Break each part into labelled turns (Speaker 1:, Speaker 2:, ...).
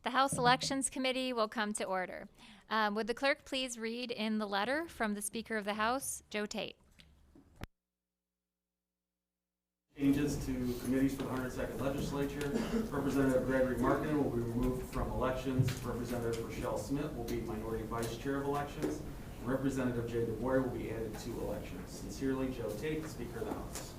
Speaker 1: The House Elections Committee will come to order. Would the clerk please read in the letter from the Speaker of the House, Joe Tate?
Speaker 2: Changes to committees for the 102nd Legislature. Representative Gregory Markinen will be removed from elections. Representative Rochelle Smith will be Minority Vice Chair of Elections. And Representative Jay DuBois will be added to elections. Sincerely, Joe Tate, Speaker of the House.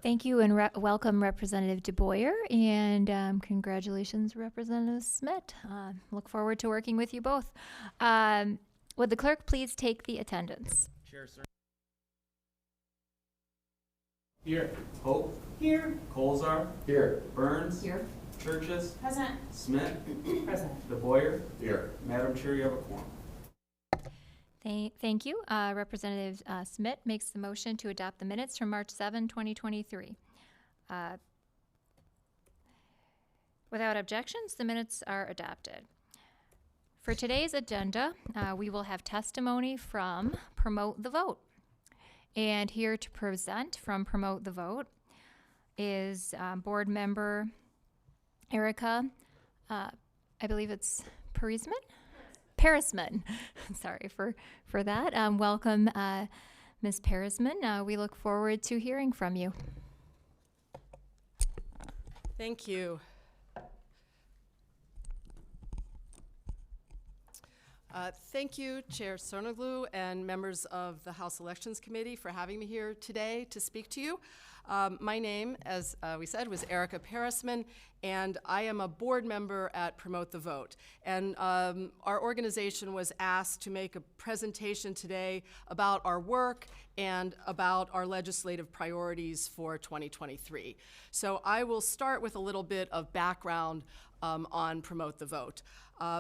Speaker 1: Thank you and welcome Representative DuBois, and congratulations Representative Smith. Look forward to working with you both. Would the clerk please take the attendance?
Speaker 2: Chair, sir. Here. Hope.
Speaker 3: Here.
Speaker 2: Colzar.
Speaker 3: Here.
Speaker 2: Burns.
Speaker 3: Here.
Speaker 2: Churches.
Speaker 3: Present.
Speaker 2: Smith.
Speaker 3: Present.
Speaker 2: DuBois.
Speaker 3: Here.
Speaker 2: Madam Chair, you have a quorum.
Speaker 1: Thank you. Representative Smith makes the motion to adopt the minutes from March 7, 2023. Without objections, the minutes are adopted. For today's agenda, we will have testimony from Promote the Vote. And here to present from Promote the Vote is board member Erica, I believe it's Perisman. Sorry for that. Welcome, Ms. Perisman. We look forward to hearing from you.
Speaker 4: Thank you. Thank you, Chair Sonoglu and members of the House Elections Committee for having me here today to speak to you. My name, as we said, was Erica Perisman, and I am a board member at Promote the Vote. And our organization was asked to make a presentation today about our work and about our legislative priorities for 2023. So I will start with a little bit of background on Promote the Vote.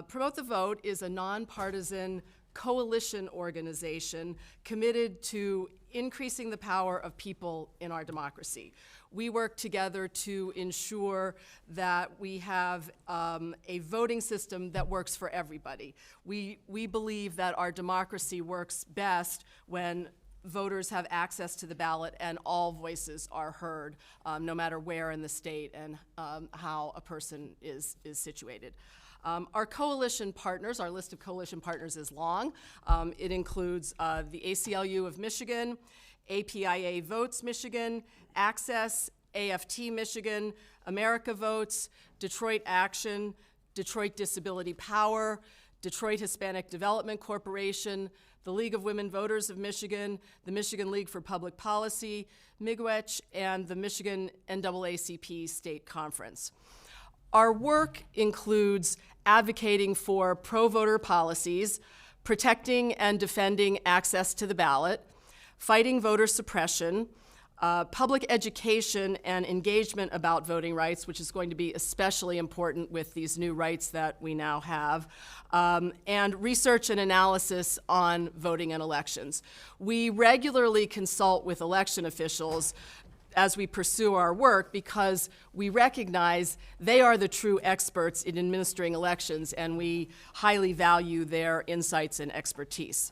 Speaker 4: Promote the Vote is a nonpartisan coalition organization committed to increasing the power of people in our democracy. We work together to ensure that we have a voting system that works for everybody. We believe that our democracy works best when voters have access to the ballot and all voices are heard, no matter where in the state and how a person is situated. Our coalition partners, our list of coalition partners is long. It includes the ACLU of Michigan, APIA Votes Michigan, Access, AFT Michigan, America Votes, Detroit Action, Detroit Disability Power, Detroit Hispanic Development Corporation, the League of Women Voters of Michigan, the Michigan League for Public Policy, Miigwech, and the Michigan NAACP State Conference. Our work includes advocating for pro-voter policies, protecting and defending access to the ballot, fighting voter suppression, public education and engagement about voting rights, which is going to be especially important with these new rights that we now have, and research and analysis on voting and elections. We regularly consult with election officials as we pursue our work because we recognize they are the true experts in administering elections, and we highly value their insights and expertise.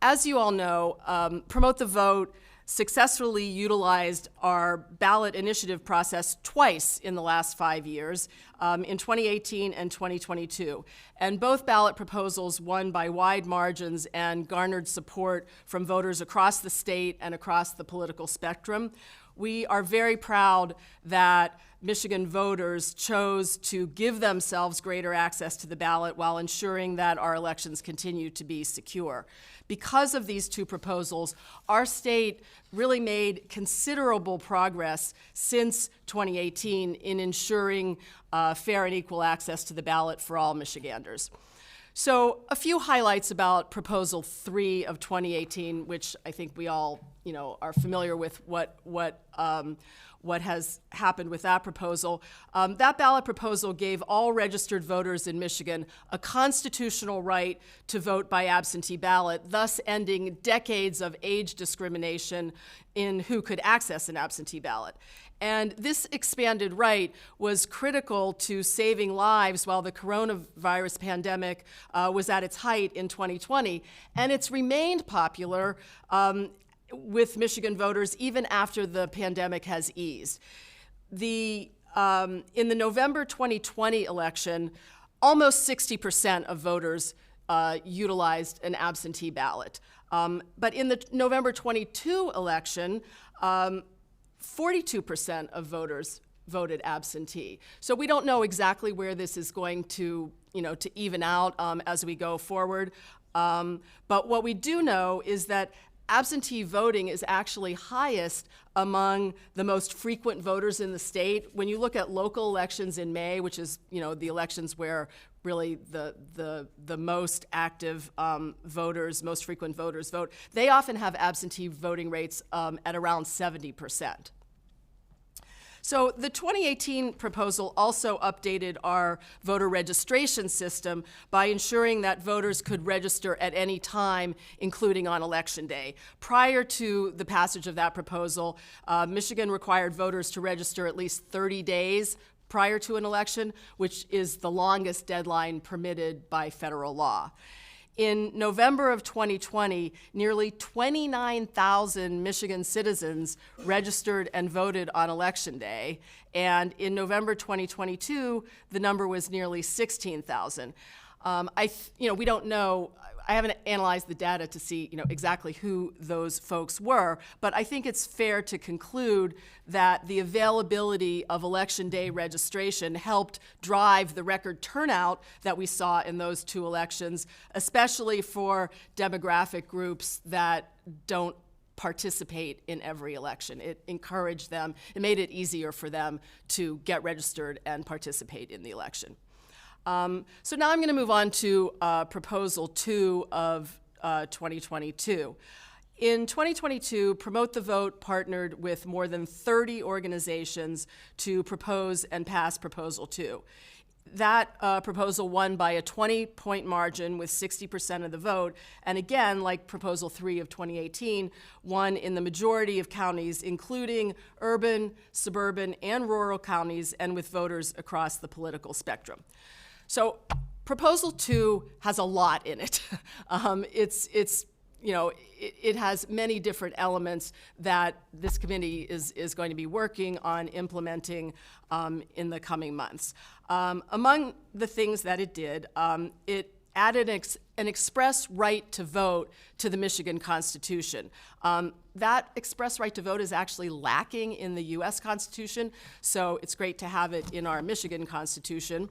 Speaker 4: As you all know, Promote the Vote successfully utilized our ballot initiative process twice in the last 5 years, in 2018 and 2022. And both ballot proposals won by wide margins and garnered support from voters across the state and across the political spectrum. We are very proud that Michigan voters chose to give themselves greater access to the ballot while ensuring that our elections continue to be secure. Because of these two proposals, our state really made considerable progress since 2018 in ensuring fair and equal access to the ballot for all Michiganders. So a few highlights about Proposal 3 of 2018, which I think we all, are familiar with what has happened with that proposal. That ballot proposal gave all registered voters in Michigan a constitutional right to vote by absentee ballot, thus ending decades of age discrimination in who could access an absentee ballot. And this expanded right was critical to saving lives while the coronavirus pandemic was at its height in 2020. And it's remained popular with Michigan voters even after the pandemic has eased. The in the November 2020 election, almost 60% of voters utilized an absentee ballot. But in the November 22 election, 42% of voters voted absentee. So we don't know exactly where this is going to, to even out as we go forward. But what we do know is that absentee voting is actually highest among the most frequent voters in the state. When you look at local elections in May, which is, the elections where really the most active voters, most frequent voters vote, they often have absentee voting rates at around 70%. So the 2018 proposal also updated our voter registration system by ensuring that voters could register at any time, including on Election Day. Prior to the passage of that proposal, Michigan required voters to register at least 30 days prior to an election, which is the longest deadline permitted by federal law. In November of 2020, nearly 29,000 Michigan citizens registered and voted on Election Day, and in November 2022, the number was nearly 16,000. We don't know. I haven't analyzed the data to see, exactly who those folks were, but I think it's fair to conclude that the availability of Election Day registration helped drive the record turnout that we saw in those two elections, especially for demographic groups that don't participate in every election. It encouraged them, it made it easier for them to get registered and participate in the election. So now I'm going to move on to Proposal 2 of 2022. In 2022, Promote the Vote partnered with more than 30 organizations to propose and pass Proposal 2. That proposal won by a 20-point margin with 60% of the vote, and again, like Proposal 3 of 2018, won in the majority of counties, including urban, suburban, and rural counties, and with voters across the political spectrum. So Proposal 2 has a lot in it. It has many different elements that this committee is going to be working on implementing in the coming months. Among the things that it did, it added an express right to vote to the Michigan Constitution. That express right to vote is actually lacking in the U.S. Constitution, so it's great to have it in our Michigan Constitution.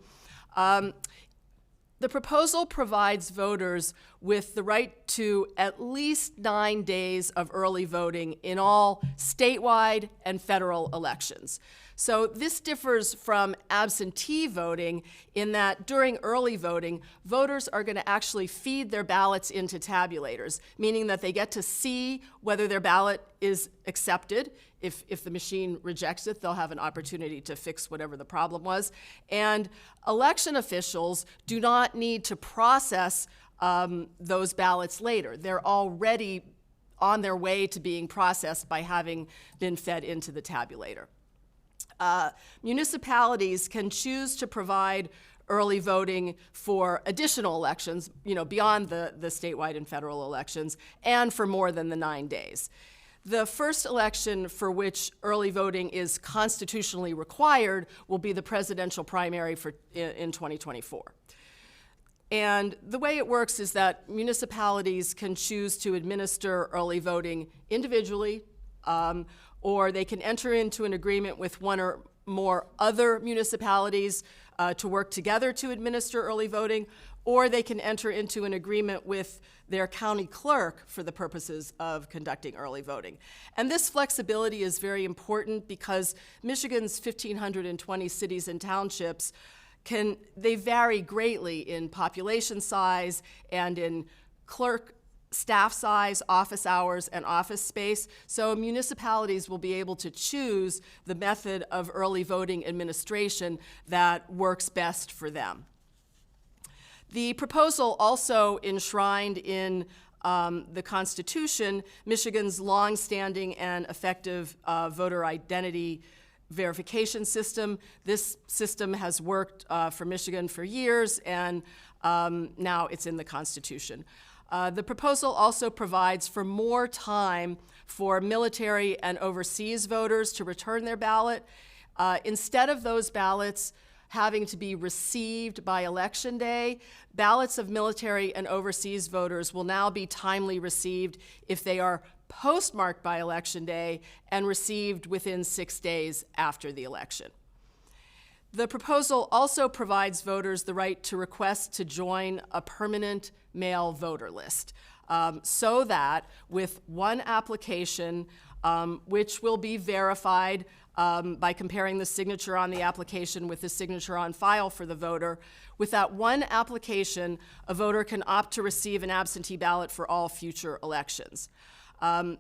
Speaker 4: The proposal provides voters with the right to at least 9 days of early voting in all statewide and federal elections. So this differs from absentee voting in that during early voting, voters are going to actually feed their ballots into tabulators, meaning that they get to see whether their ballot is accepted. If the machine rejects it, they'll have an opportunity to fix whatever the problem was. And election officials do not need to process those ballots later. They're already on their way to being processed by having been fed into the tabulator. Municipalities can choose to provide early voting for additional elections, beyond the statewide and federal elections, and for more than the 9 days. The first election for which early voting is constitutionally required will be the presidential primary in 2024. And the way it works is that municipalities can choose to administer early voting individually, or they can enter into an agreement with one or more other municipalities to work together to administer early voting, or they can enter into an agreement with their county clerk for the purposes of conducting early voting. And this flexibility is very important because Michigan's 1,520 cities and townships they vary greatly in population size and in clerk staff size, office hours, and office space. So municipalities will be able to choose the method of early voting administration that works best for them. The proposal also enshrined in the Constitution Michigan's longstanding and effective voter identity verification system. This system has worked for Michigan for years, and now it's in the Constitution. The proposal also provides for more time for military and overseas voters to return their ballot. Instead of those ballots having to be received by Election Day, ballots of military and overseas voters will now be timely received if they are postmarked by Election Day and received within 6 days after the election. The proposal also provides voters the right to request to join a permanent mail voter list, so that with one application, which will be verified by comparing the signature on the application with the signature on file for the voter, with that one application, a voter can opt to receive an absentee ballot for all future elections.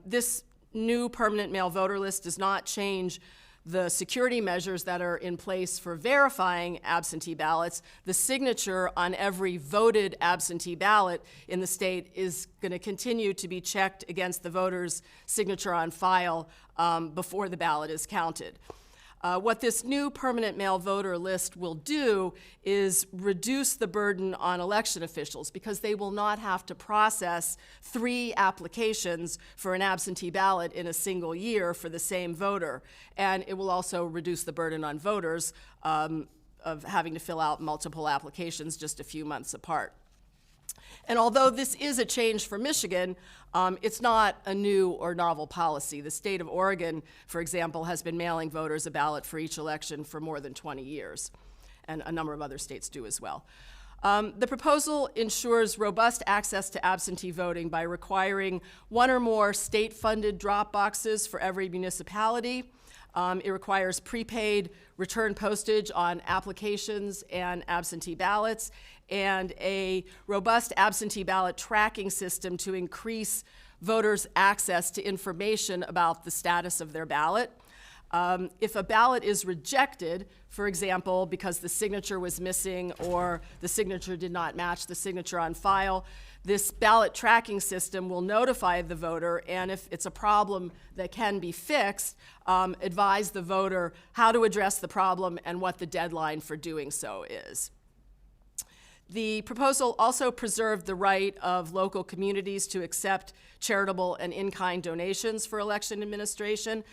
Speaker 4: This new permanent mail voter list does not change the security measures that are in place for verifying absentee ballots. The signature on every voted absentee ballot in the state is going to continue to be checked against the voter's signature on file before the ballot is counted. What this new permanent mail voter list will do is reduce the burden on election officials, because they will not have to process 3 applications for an absentee ballot in a single year for the same voter. And it will also reduce the burden on voters of having to fill out multiple applications just a few months apart. And although this is a change for Michigan, it's not a new or novel policy. The state of Oregon, for example, has been mailing voters a ballot for each election for more than 20 years, and a number of other states do as well. The proposal ensures robust access to absentee voting by requiring 1 or more state-funded drop boxes for every municipality. It requires prepaid return postage on applications and absentee ballots, and a robust absentee ballot tracking system to increase voters' access to information about the status of their ballot. If a ballot is rejected, for example, because the signature was missing or the signature did not match the signature on file, this ballot tracking system will notify the voter, and if it's a problem that can be fixed, advise the voter how to address the problem and what the deadline for doing so is. The proposal also preserved the right of local communities to accept charitable and in-kind donations for election administration.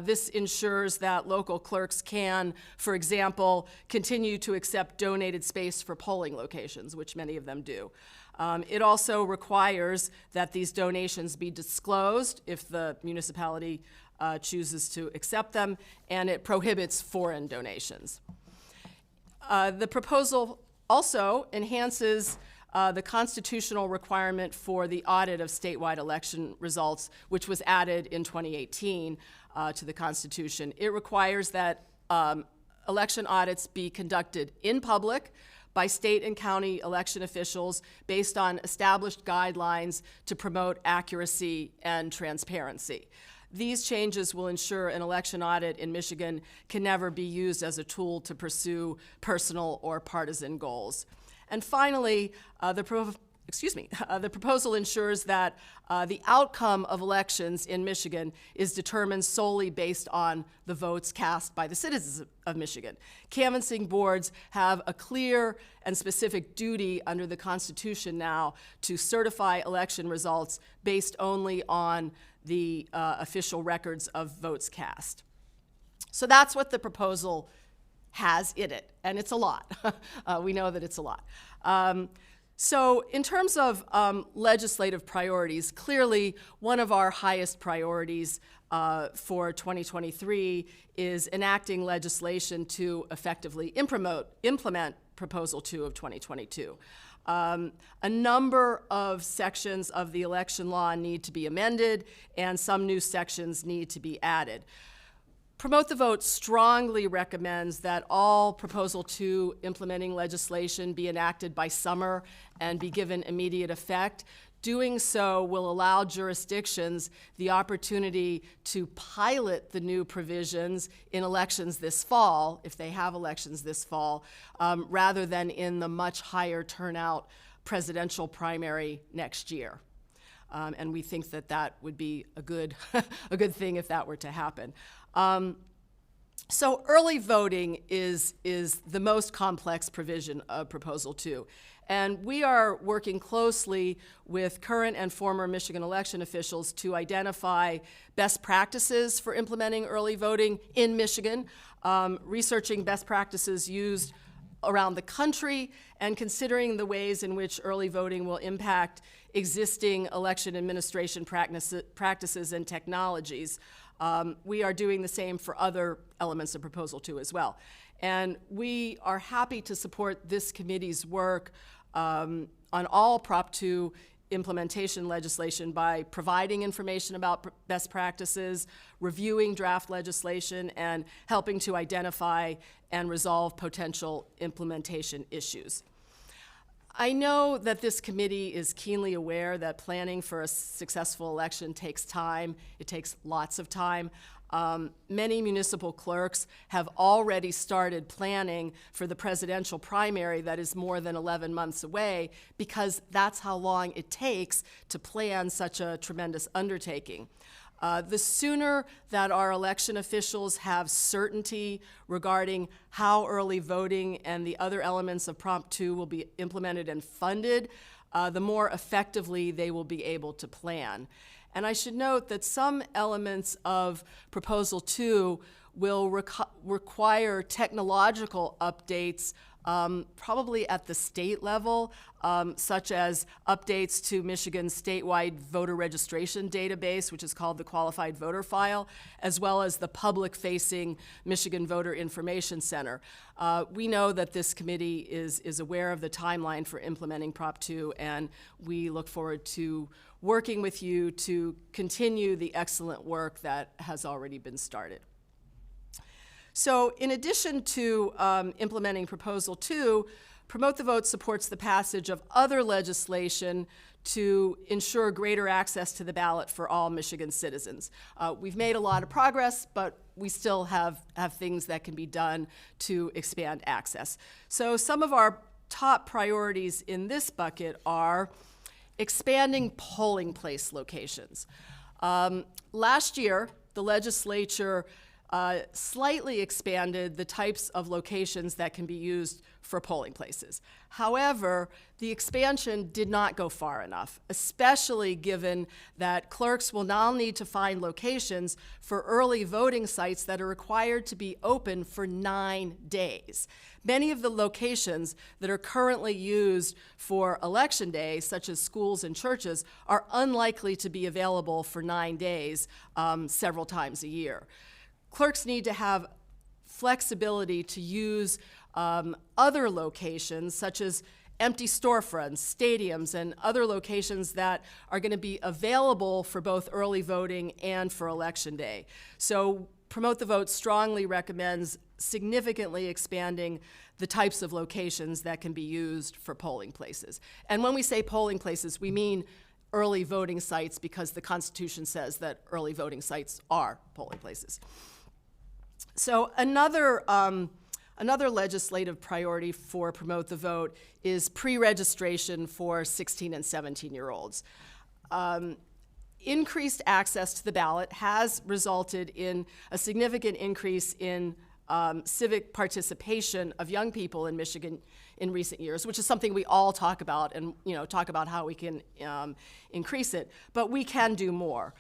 Speaker 4: This ensures that local clerks can, for example, continue to accept donated space for polling locations, which many of them do. It also requires that these donations be disclosed if the municipality chooses to accept them, and it prohibits foreign donations. The proposal also enhances the constitutional requirement for the audit of statewide election results, which was added in 2018 to the Constitution. It requires that election audits be conducted in public by state and county election officials based on established guidelines to promote accuracy and transparency. These changes will ensure an election audit in Michigan can never be used as a tool to pursue personal or partisan goals. And finally, the proposal ensures that the outcome of elections in Michigan is determined solely based on the votes cast by the citizens of Michigan. Canvassing boards have a clear and specific duty under the Constitution now to certify election results based only on the official records of votes cast. So that's what the proposal has in it, and it's a lot. We know that it's a lot. So in terms of legislative priorities, clearly one of our highest priorities for 2023 is enacting legislation to effectively implement Proposal 2 of 2022. A number of sections of the election law need to be amended, and some new sections need to be added. Promote the Vote strongly recommends that all Proposal 2 implementing legislation be enacted by summer and be given immediate effect. Doing so will allow jurisdictions the opportunity to pilot the new provisions in elections this fall, if they have elections this fall, rather than in the much higher turnout presidential primary next year. And we think that that would be a good, a good thing if that were to happen. So early voting is the most complex provision of Proposal 2. And we are working closely with current and former Michigan election officials to identify best practices for implementing early voting in Michigan. researching best practices used around the country, and considering the ways in which early voting will impact existing election administration practices and technologies. We are doing the same for other elements of Proposal 2 as well. And we are happy to support this committee's work on all Prop 2 implementation legislation by providing information about best practices, reviewing draft legislation, and helping to identify and resolve potential implementation issues. I know that this committee is keenly aware that planning for a successful election takes time. It takes lots of time. Many municipal clerks have already started planning for the presidential primary that is more than 11 months away, because that's how long it takes to plan such a tremendous undertaking. The sooner that our election officials have certainty regarding how early voting and the other elements of Prop 2 will be implemented and funded, the more effectively they will be able to plan. And I should note that some elements of Proposal 2 will require technological updates, probably at the state level, such as updates to Michigan's statewide voter registration database, which is called the Qualified Voter File, as well as the public-facing Michigan Voter Information Center. We know that this committee is aware of the timeline for implementing Prop 2, and we look forward to working with you to continue the excellent work that has already been started. So in addition to implementing Proposal 2, Promote the Vote supports the passage of other legislation to ensure greater access to the ballot for all Michigan citizens. We've made a lot of progress, but we still have things that can be done to expand access. So some of our top priorities in this bucket are expanding polling place locations. Last year, the legislature slightly expanded the types of locations that can be used for polling places. However, the expansion did not go far enough, especially given that clerks will now need to find locations for early voting sites that are required to be open for 9 days. Many of the locations that are currently used for Election Day, such as schools and churches, are unlikely to be available for 9 days several times a year. Clerks need to have flexibility to use other locations, such as empty storefronts, stadiums, and other locations that are going to be available for both early voting and for Election Day. So Promote the Vote strongly recommends significantly expanding the types of locations that can be used for polling places. And when we say polling places, we mean early voting sites, because the Constitution says that early voting sites are polling places. So another legislative priority for Promote the Vote is pre-registration for 16 and 17-year-olds. Increased access to the ballot has resulted in a significant increase in civic participation of young people in Michigan in recent years, which is something we all talk about, and talk about how we can increase it. But we can do more.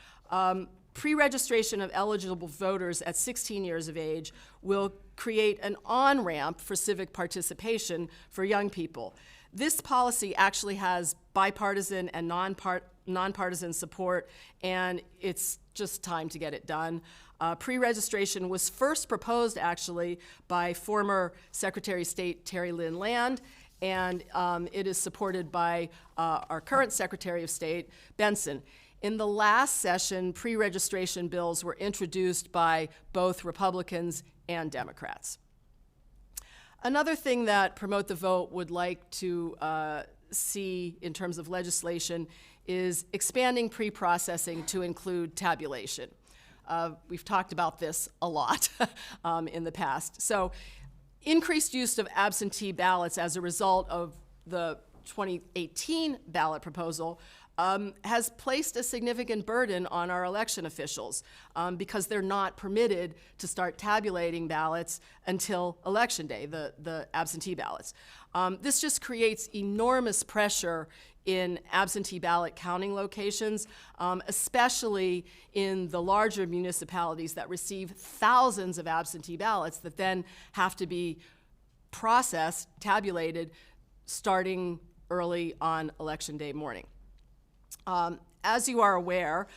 Speaker 4: Pre-registration of eligible voters at 16 years of age will create an on-ramp for civic participation for young people. This policy actually has bipartisan and nonpartisan support, and it's just time to get it done. Pre-registration was first proposed, actually, by former Secretary of State Terry Lynn Land, and it is supported by our current Secretary of State, Benson. In the last session, pre-registration bills were introduced by both Republicans and Democrats. Another thing that Promote the Vote would like to see in terms of legislation is expanding pre-processing to include tabulation. We've talked about this a lot in the past. So increased use of absentee ballots as a result of the 2018 ballot proposal has placed a significant burden on our election officials because they're not permitted to start tabulating ballots until Election Day, the absentee ballots. This just creates enormous pressure in absentee ballot counting locations, especially in the larger municipalities that receive thousands of absentee ballots that then have to be processed, tabulated, starting early on Election Day morning. As you are aware,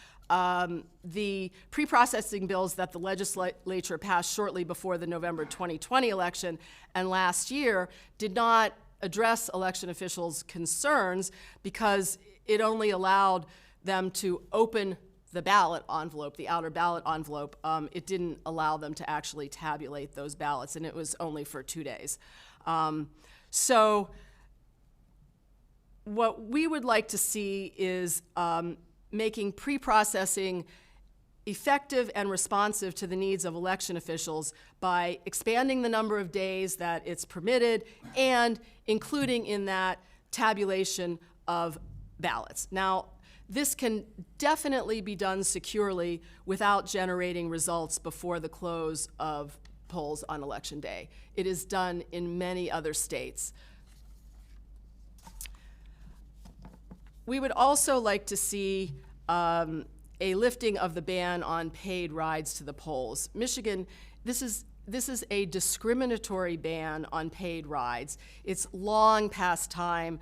Speaker 4: the pre-processing bills that the legislature passed shortly before the November 2020 election and last year did not address election officials' concerns because it only allowed them to open the ballot envelope, the outer ballot envelope. It didn't allow them to actually tabulate those ballots, and it was only for 2 days. So what we would like to see is making pre-processing effective and responsive to the needs of election officials by expanding the number of days that it's permitted and including in that tabulation of ballots. Now, this can definitely be done securely without generating results before the close of polls on Election Day. It is done in many other states. We would also like to see a lifting of the ban on paid rides to the polls. Michigan, this is a discriminatory ban on paid rides. It's long past time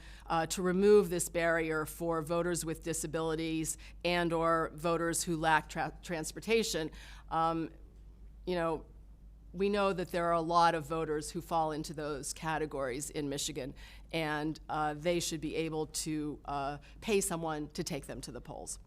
Speaker 4: to remove this barrier for voters with disabilities and or voters who lack transportation. We know that there are a lot of voters who fall into those categories in Michigan, and they should be able to pay someone to take them to the polls.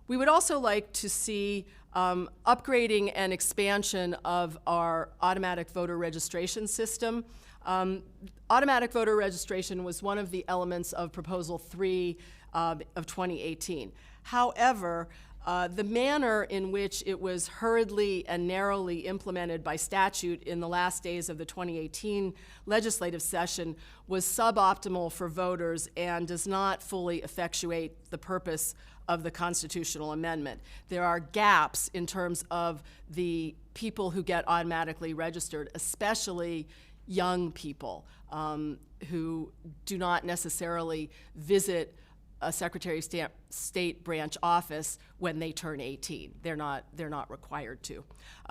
Speaker 4: We would also like to see upgrading and expansion of our automatic voter registration system. Automatic voter registration was one of the elements of Proposal 3 of 2018. However, the manner in which it was hurriedly and narrowly implemented by statute in the last days of the 2018 legislative session was suboptimal for voters and does not fully effectuate the purpose of the constitutional amendment. There are gaps in terms of the people who get automatically registered, especially young people who do not necessarily visit a Secretary of State branch office when they turn 18. They're not required to.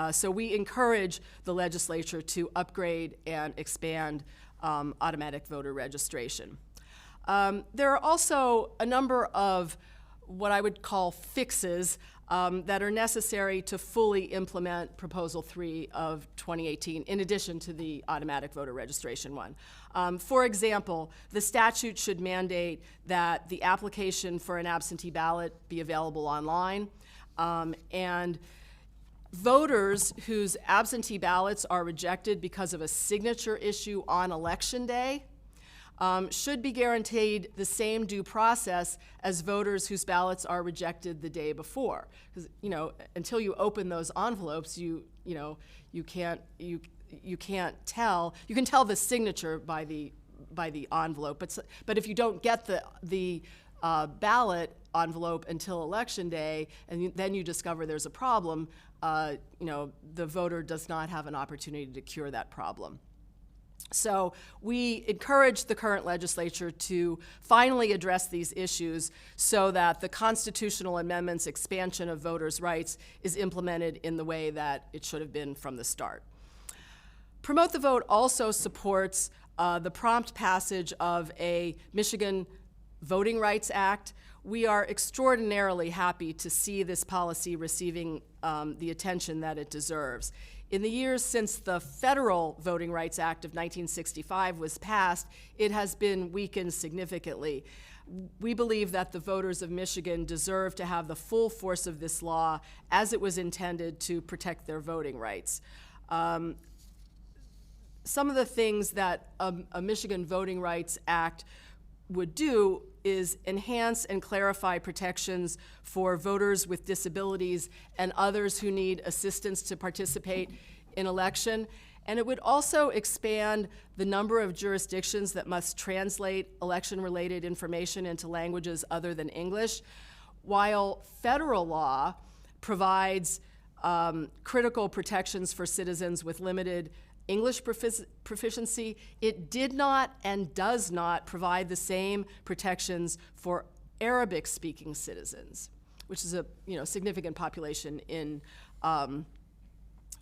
Speaker 4: So we encourage the legislature to upgrade and expand automatic voter registration. There are also a number of what I would call fixes that are necessary to fully implement Proposal 3 of 2018, in addition to the automatic voter registration one. For example, the statute should mandate that the application for an absentee ballot be available online, and voters whose absentee ballots are rejected because of a signature issue on Election Day should be guaranteed the same due process as voters whose ballots are rejected the day before. Because until you open those envelopes, you can't tell. You can tell the signature by the envelope, but if you don't get the ballot envelope until Election Day, and then you discover there's a problem, the voter does not have an opportunity to cure that problem. So we encourage the current legislature to finally address these issues so that the constitutional amendment's expansion of voters' rights is implemented in the way that it should have been from the start. Promote the Vote also supports the prompt passage of a Michigan Voting Rights Act. We are extraordinarily happy to see this policy receiving the attention that it deserves. In the years since the Federal Voting Rights Act of 1965 was passed, it has been weakened significantly. We believe that the voters of Michigan deserve to have the full force of this law as it was intended to protect their voting rights. Some of the things that a Michigan Voting Rights Act would do is enhance and clarify protections for voters with disabilities and others who need assistance to participate in election. And it would also expand the number of jurisdictions that must translate election-related information into languages other than English, while federal law provides critical protections for citizens with limited English proficiency. It did not and does not provide the same protections for Arabic-speaking citizens, which is a significant population in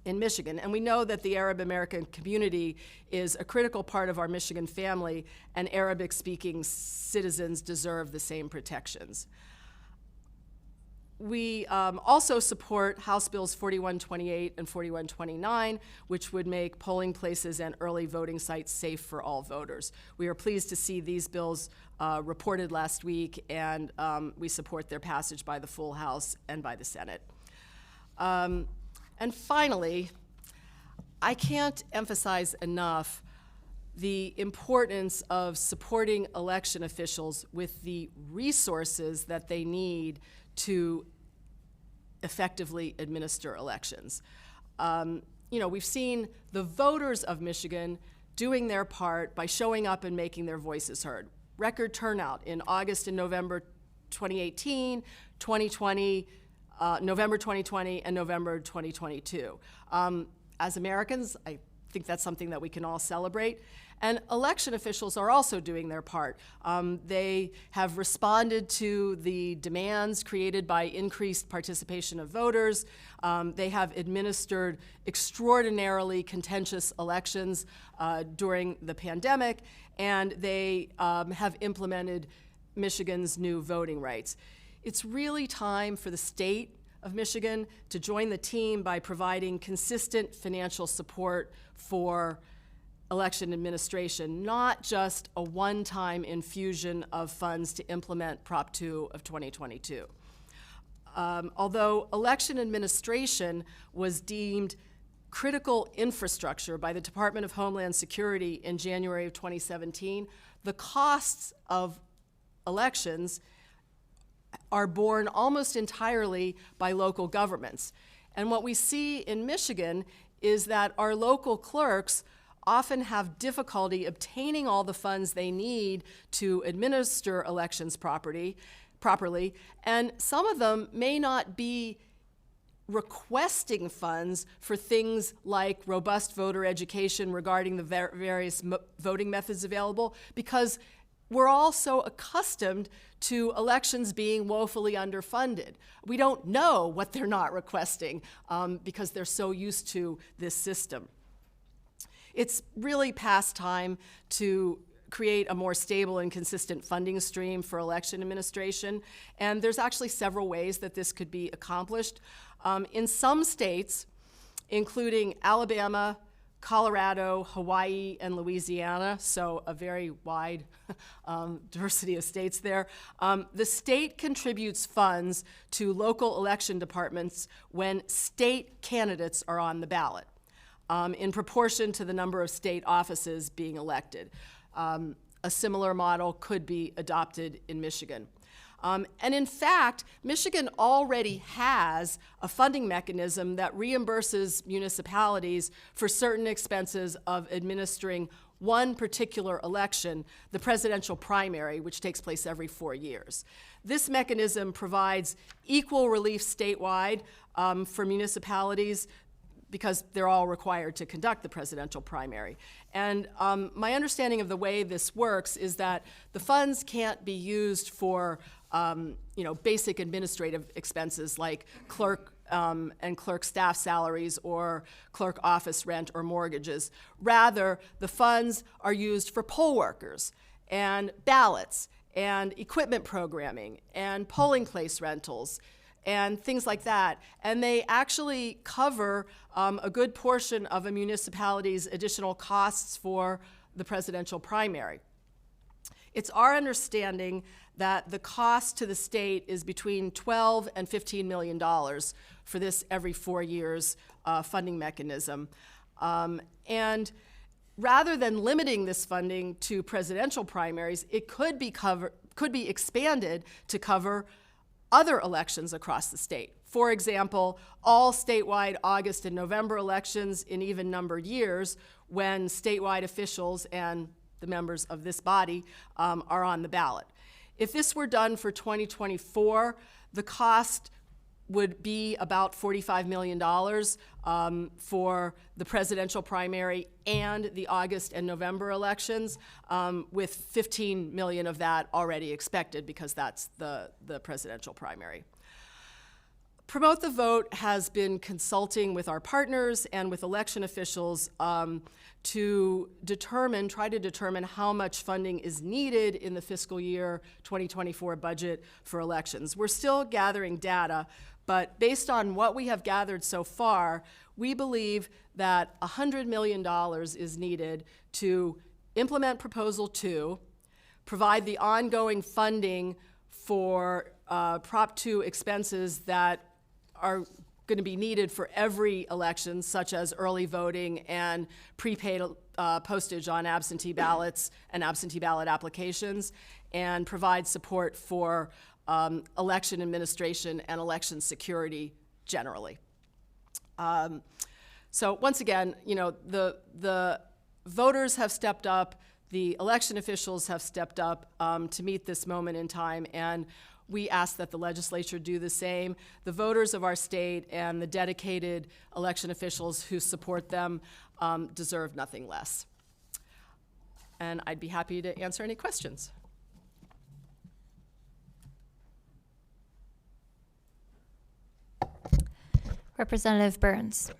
Speaker 4: Michigan. And we know that the Arab American community is a critical part of our Michigan family, and Arabic-speaking citizens deserve the same protections. We also support House Bills 4128 and 4129, which would make polling places and early voting sites safe for all voters. We are pleased to see these bills reported last week, and we support their passage by the full House and by the Senate. And finally, I can't emphasize enough the importance of supporting election officials with the resources that they need to effectively administer elections. We've seen the voters of Michigan doing their part by showing up and making their voices heard. Record turnout in August and November 2018, 2020, November 2020, and November 2022. As Americans, I think that's something that we can all celebrate. And election officials are also doing their part. They have responded to the demands created by increased participation of voters. They have administered extraordinarily contentious elections during the pandemic, and they have implemented Michigan's new voting rights. It's really time for the state of Michigan to join the team by providing consistent financial support for election administration, not just a one-time infusion of funds to implement Prop 2 of 2022. Although election administration was deemed critical infrastructure by the Department of Homeland Security in January of 2017, the costs of elections are borne almost entirely by local governments. And what we see in Michigan is that our local clerks often have difficulty obtaining all the funds they need to administer elections properly, and some of them may not be requesting funds for things like robust voter education regarding the various voting methods available, because we're all so accustomed to elections being woefully underfunded. We don't know what they're not requesting because they're so used to this system. It's really past time to create a more stable and consistent funding stream for election administration, and there's actually several ways that this could be accomplished. In some states, including Alabama, Colorado, Hawaii, and Louisiana, so a very wide diversity of states there, the state contributes funds to local election departments when state candidates are on the ballot, in proportion to the number of state offices being elected. A similar model could be adopted in Michigan. And in fact, Michigan already has a funding mechanism that reimburses municipalities for certain expenses of administering one particular election, the presidential primary, which takes place every 4 years. This mechanism provides equal relief statewide for municipalities because they're all required to conduct the presidential primary. And my understanding of the way this works is that the funds can't be used for basic administrative expenses like clerk and clerk staff salaries or clerk office rent or mortgages. Rather, the funds are used for poll workers and ballots and equipment programming and polling place rentals and things like that. And they actually cover a good portion of a municipality's additional costs for the presidential primary. It's our understanding that the cost to the state is between $12 and $15 million for this every 4 years funding mechanism. And rather than limiting this funding to presidential primaries, it could be expanded to cover other elections across the state. For example, all statewide August and November elections in even-numbered years when statewide officials and the members of this body are on the ballot. If this were done for 2024, the cost would be about $45 million for the presidential primary and the August and November elections, with $15 million of that already expected because that's the presidential primary. Promote the Vote has been consulting with our partners and with election officials to try to determine how much funding is needed in the fiscal year 2024 budget for elections. We're still gathering data, but based on what we have gathered so far, we believe that $100 million is needed to implement Proposal 2, provide the ongoing funding for Prop 2 expenses that are going to be needed for every election, such as early voting and prepaid postage on absentee ballots and absentee ballot applications, and provide support for election administration and election security generally. So once again, you know, the voters have stepped up, the election officials have stepped up to meet this moment in time, and we ask that the legislature do the same. The voters of our state and the dedicated election officials who support them deserve nothing less. And I'd be happy to answer any questions.
Speaker 1: Representative Burns.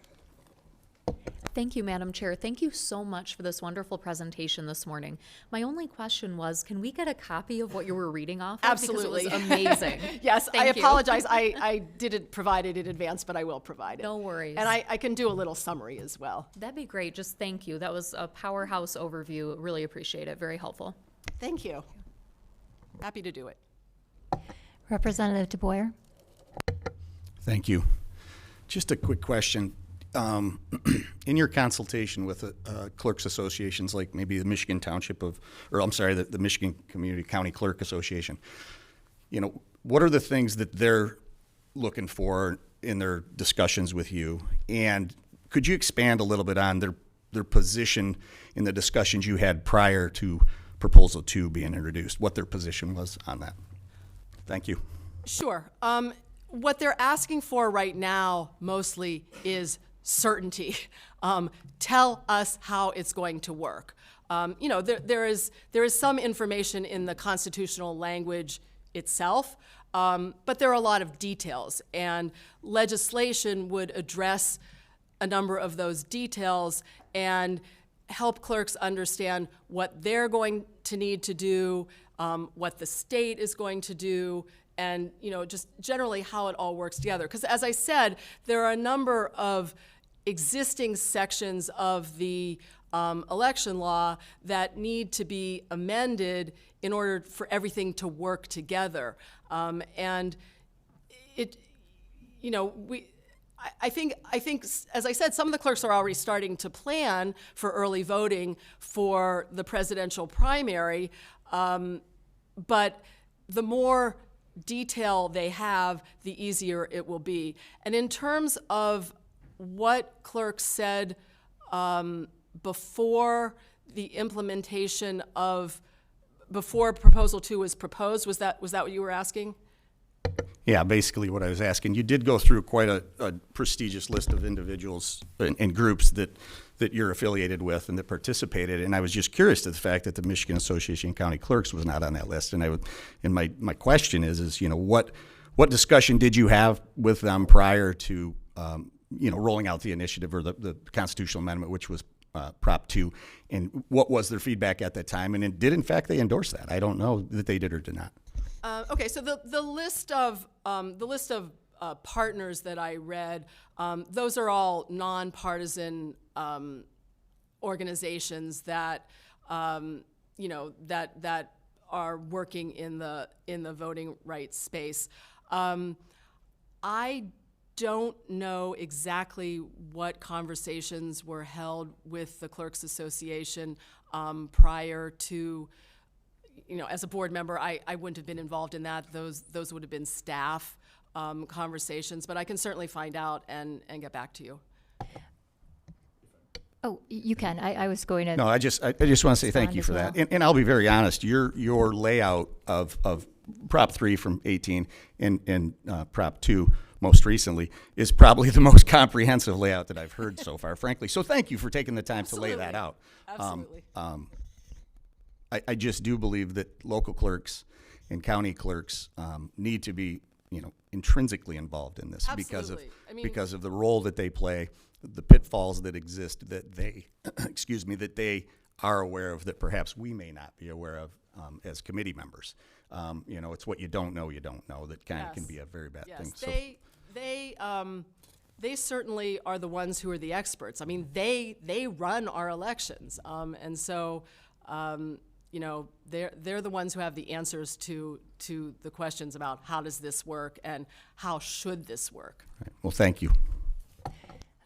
Speaker 3: Thank you, Madam Chair. Thank you so much for this wonderful presentation this morning. My only question was, can we get a copy of what you were reading off of?
Speaker 4: Absolutely.
Speaker 3: Because it was amazing.
Speaker 4: Yes,
Speaker 3: Thank
Speaker 4: I
Speaker 3: you.
Speaker 4: apologize. I didn't provide it in advance, but I will provide it.
Speaker 3: No worries.
Speaker 4: And I can do a little summary as well.
Speaker 3: That'd be great. Just thank you. That was a powerhouse overview. Really appreciate it. Very helpful.
Speaker 4: Thank you. Happy to do it.
Speaker 1: Representative DeBoyer.
Speaker 5: Thank you. Just a quick question. In your consultation with clerks associations like maybe the Michigan Township the Michigan Community County Clerk Association, you know, what are the things that they're looking for in their discussions with you? And could you expand a little bit on their position in the discussions you had prior to Proposal 2 being introduced, what their position was on that? Thank you.
Speaker 4: Sure. What they're asking for right now mostly is certainty. Tell us how it's going to work. You know, there is some information in the constitutional language itself, but there are a lot of details, and legislation would address a number of those details and help clerks understand what they're going to need to do, what the state is going to do, and, you know, just generally how it all works together. Because as I said, there are a number of existing sections of the election law that need to be amended in order for everything to work together. And it, you know, I think, as I said, some of the clerks are already starting to plan for early voting for the presidential primary, but the more detail they have, the easier it will be. And in terms of what clerks said before the implementation before Proposal 2 was proposed, was that what you were asking?
Speaker 5: Yeah, basically what I was asking. You did go through quite a prestigious list of individuals and groups that you're affiliated with and that participated, and I was just curious to the fact that the Michigan Association of County Clerks was not on that list. And my question is you know, what discussion did you have with them prior to you know, rolling out the initiative or the constitutional amendment, which was Prop 2, and what was their feedback at that time? And did in fact they endorse that? I don't know that they did or did not.
Speaker 4: Okay, so the list of partners that I read, those are all nonpartisan organizations that you know, that are working in the voting rights space. I don't know exactly what conversations were held with the Clerks Association prior to, you know, as a board member, I wouldn't have been involved in that. Those would have been staff conversations, but I can certainly find out and get back to you.
Speaker 1: Oh, you can. I was going to.
Speaker 5: No, I just want to say thank you for that. And I'll be very honest. Your layout of Prop 3 from 18 and Prop 2 most recently, is probably the most comprehensive layout that I've heard so far, frankly. So thank you for taking the time to lay that out.
Speaker 4: Absolutely.
Speaker 5: I just do believe that local clerks and county clerks need to be, intrinsically involved in this
Speaker 4: Absolutely.
Speaker 5: because of the role that they play, the pitfalls that exist that they, that they are aware of that perhaps we may not be aware of as committee members. It's what you don't know that kind of can
Speaker 4: Yes.
Speaker 5: be a very bad
Speaker 4: Yes,
Speaker 5: thing.
Speaker 4: they certainly are the ones who are the experts. I mean, they run our elections, and so they're the ones who have the answers to the questions about how does this work and how should this work.
Speaker 5: Well, thank you.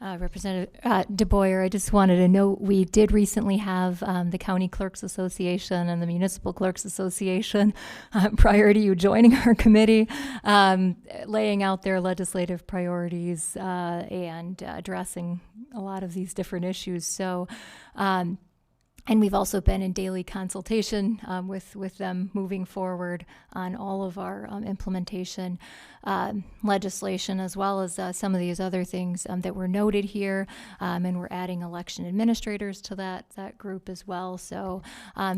Speaker 1: Representative DeBoyer, I just wanted to note we did recently have the County Clerks Association and the Municipal Clerks Association, prior to you joining our committee, laying out their legislative priorities and addressing a lot of these different issues. So, and we've also been in daily consultation with them moving forward on all of our implementation legislation, as well as some of these other things that were noted here. And we're adding election administrators to that group as well. So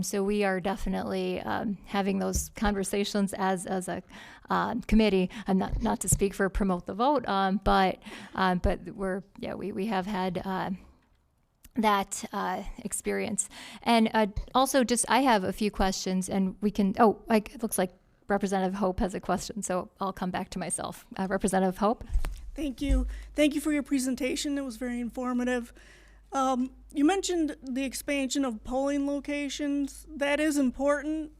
Speaker 1: so we are definitely having those conversations as a committee. I'm not to speak for Promote the Vote, but we have had that experience. And also I have a few questions, and we can, it looks like Representative Hope has a question, so I'll come back to myself. Representative Hope?
Speaker 6: Thank you. Thank you for your presentation. It was very informative. You mentioned the expansion of polling locations. That is important.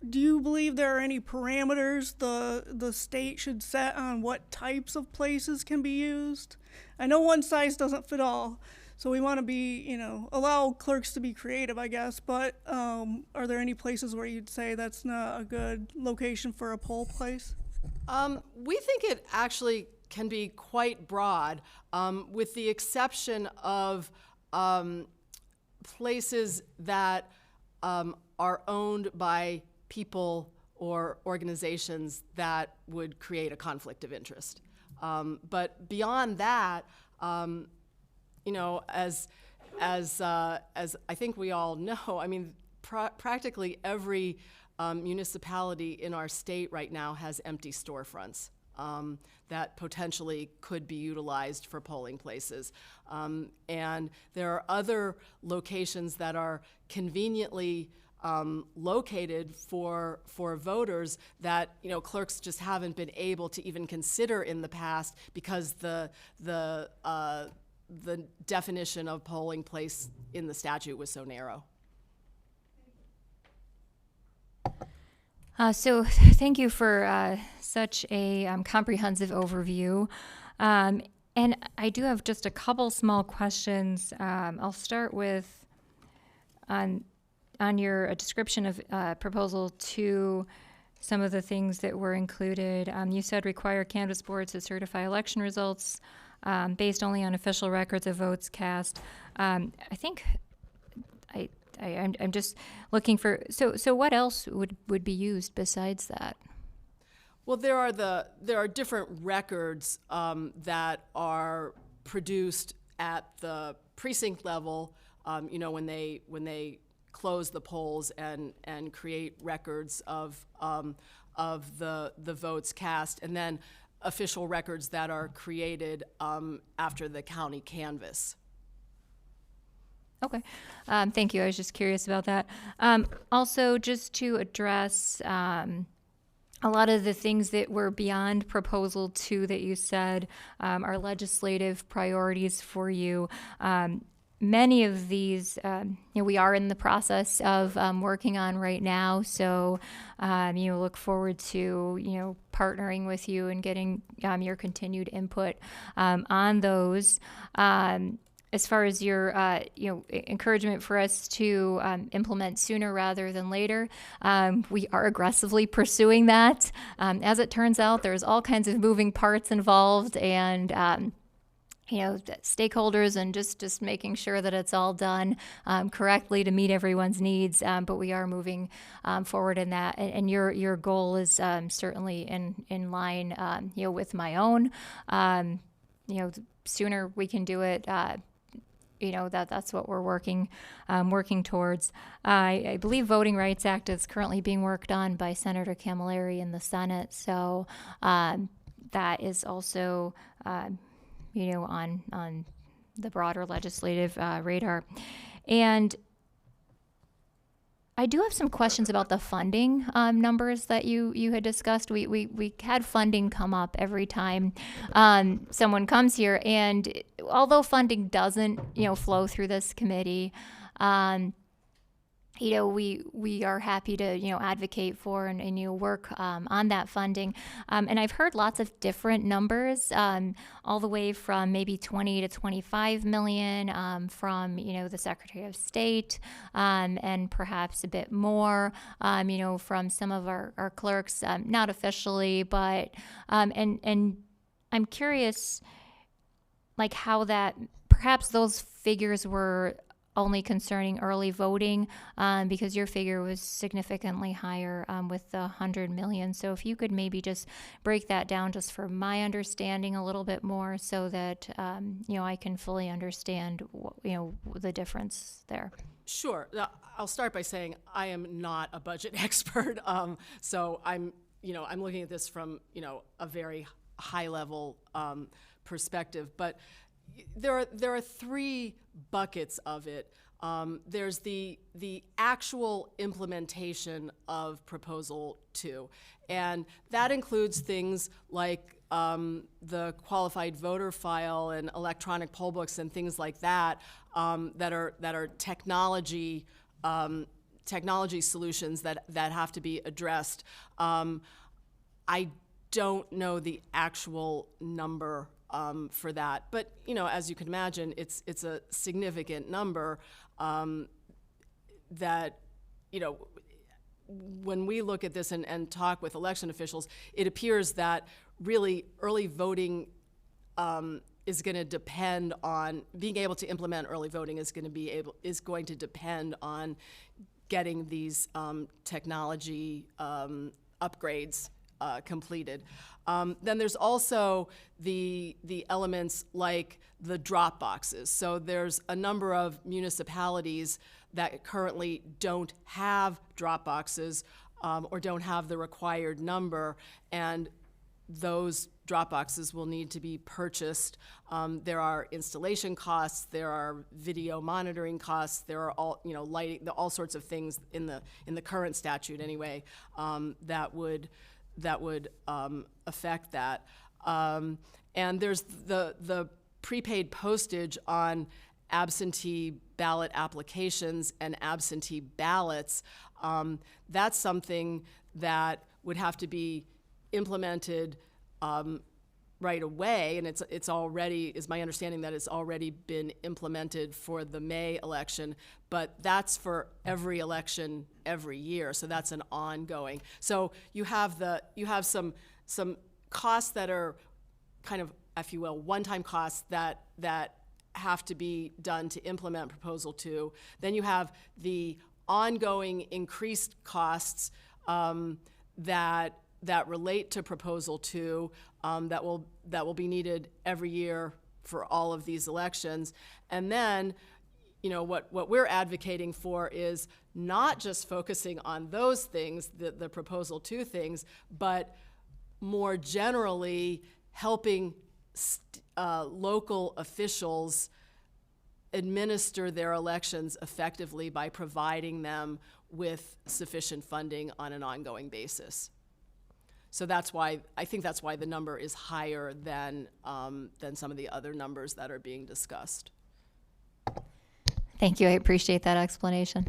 Speaker 6: Do you believe there are any parameters the state should set on what types of places can be used? I know one size doesn't fit all, so we want to be, allow clerks to be creative, I guess, but are there any places where you'd say that's not a good location for a poll place?
Speaker 4: We think it actually can be quite broad, with the exception of places that are owned by people or organizations that would create a conflict of interest. But beyond that, as I think we all know, I mean, practically every municipality in our state right now has empty storefronts that potentially could be utilized for polling places. And there are other locations that are conveniently located for voters that clerks just haven't been able to even consider in the past because the definition of polling place in the statute was so narrow.
Speaker 1: So thank you for such a comprehensive overview. And I do have just a couple small questions. I'll start with on your description of Proposal 2, some of the things that were included. You said require canvass boards to certify election results based only on official records of votes cast. I think I'm just looking for, so what else would be used besides that?
Speaker 4: Well, there are different records that are produced at the precinct level, when they close the polls and create records of the votes cast, and then official records that are created after the county canvass.
Speaker 1: Okay, thank you. I was just curious about that. Also, just to address a lot of the things that were beyond Proposal 2 that you said are legislative priorities for you. Many of these, we are in the process of working on right now. So, look forward to, partnering with you and getting your continued input on those. As far as your, encouragement for us to implement sooner rather than later, we are aggressively pursuing that. As it turns out, there's all kinds of moving parts involved, and the stakeholders and just making sure that it's all done correctly to meet everyone's needs. But we are moving forward in that, and your goal is certainly in line, with my own. The sooner we can do it, that's what we're working towards. I believe Voting Rights Act is currently being worked on by Senator Camilleri in the Senate, so that is also on the broader legislative radar. And I do have some questions about the funding numbers that you had discussed. We had funding come up every time someone comes here, and although funding doesn't flow through this committee, we are happy to advocate for and work on that funding. And I've heard lots of different numbers, all the way from maybe 20 to 25 million from the Secretary of State, and perhaps a bit more from some of our clerks, not officially, but and I'm curious like how that perhaps those figures were only concerning early voting, because your figure was significantly higher with the 100 million. So if you could maybe just break that down just for my understanding a little bit more, so that I can fully understand the difference there.
Speaker 4: Sure. I'll start by saying I am not a budget expert, so I'm looking at this from a very high level perspective. But there are three buckets of it. There's the actual implementation of Proposal 2, and that includes things like the qualified voter file and electronic poll books and things like that, that are technology solutions that have to be addressed. I don't know the actual number for that, but as you can imagine, it's a significant number that when we look at this and talk with election officials, it appears that really early voting is going to depend on being able to implement early voting is going to depend on getting these technology upgrades completed. Then there's also the elements like the drop boxes. So there's a number of municipalities that currently don't have drop boxes or don't have the required number, and those drop boxes will need to be purchased. There are installation costs, there are video monitoring costs, there are lighting, all sorts of things in the current statute anyway, that would affect that. And there's the prepaid postage on absentee ballot applications and absentee ballots. That's something that would have to be implemented right away, and it's already, is my understanding that it's already been implemented for the May election, but that's for every election every year, so that's an ongoing. So you have some costs that are kind of, if you will, one-time costs that have to be done to implement Proposal 2. Then you have the ongoing increased costs that relate to Proposal 2 that will be needed every year for all of these elections. And then, what we're advocating for is not just focusing on those things, the Proposal 2 things, but more generally helping local officials administer their elections effectively by providing them with sufficient funding on an ongoing basis. So I think that's why the number is higher than some of the other numbers that are being discussed.
Speaker 1: Thank you. I appreciate that explanation.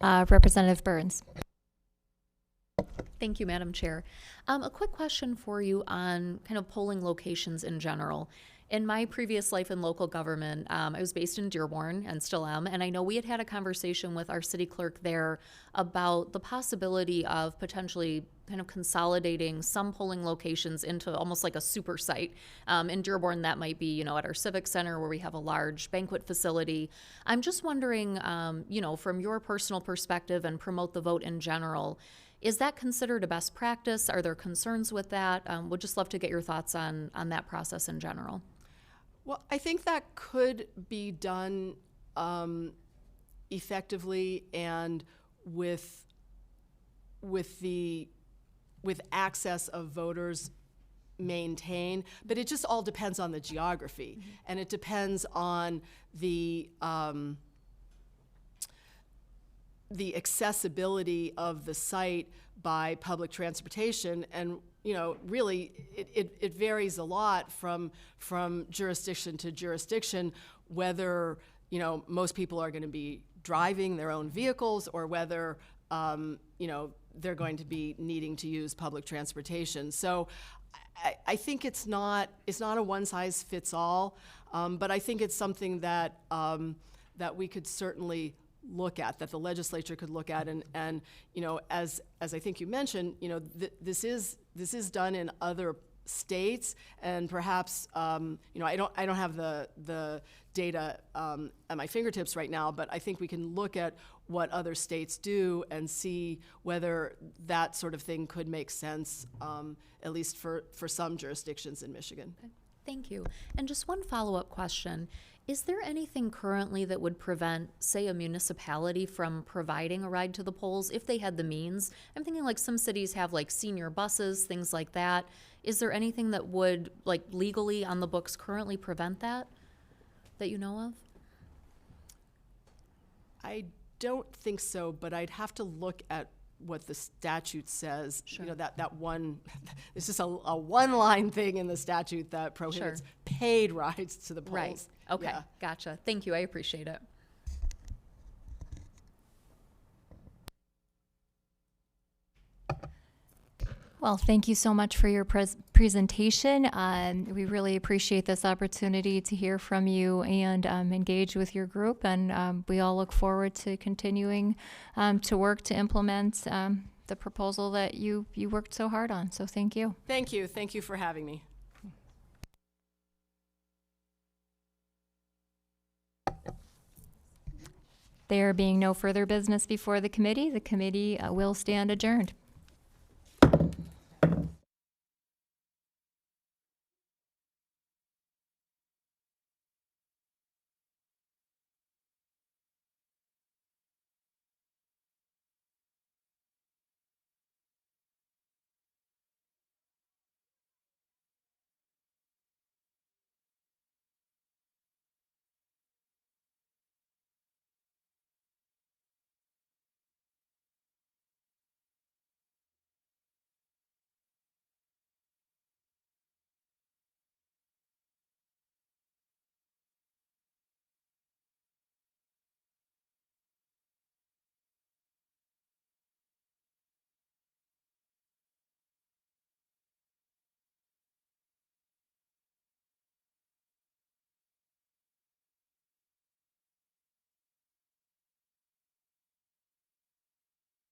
Speaker 1: Representative Burns.
Speaker 3: Thank you, Madam Chair. A quick question for you on kind of polling locations in general. In my previous life in local government, I was based in Dearborn and still am, and I know we had a conversation with our city clerk there about the possibility of potentially kind of consolidating some polling locations into almost like a super site. In Dearborn, that might be, at our civic center where we have a large banquet facility. I'm just wondering, from your personal perspective and Promote the Vote in general, is that considered a best practice? Are there concerns with that? Would just love to get your thoughts on that process in general.
Speaker 4: Well, I think that could be done effectively and with access of voters maintained, but it just all depends on the geography, and it depends on the accessibility of the site by public transportation. And really it varies a lot from jurisdiction to jurisdiction, whether most people are going to be driving their own vehicles or whether they're going to be needing to use public transportation. So I think it's not a one size fits all, but I think it's something that we could certainly look at, that the legislature could look at, and as I think you mentioned, this is done in other states, and perhaps I don't have the data at my fingertips right now, but I think we can look at what other states do and see whether that sort of thing could make sense, at least for some jurisdictions in Michigan.
Speaker 3: Thank you. And just one follow-up question. Is there anything currently that would prevent, say, a municipality from providing a ride to the polls if they had the means? I'm thinking like some cities have like senior buses, things like that. Is there anything that would like legally on the books currently prevent that you know of?
Speaker 4: I don't think so, but I'd have to look at what the statute says.
Speaker 3: Sure.
Speaker 4: That one, it's just a one-line thing in the statute that prohibits paid rides to the polls.
Speaker 3: Right. Okay.
Speaker 4: Yeah.
Speaker 3: Gotcha. Thank you. I appreciate it.
Speaker 1: Well, thank you so much for your presentation. We really appreciate this opportunity to hear from you and engage with your group, and we all look forward to continuing to work to implement the proposal that you worked so hard on. So thank you.
Speaker 4: Thank you. Thank you for having me.
Speaker 1: There being no further business before the committee will stand adjourned.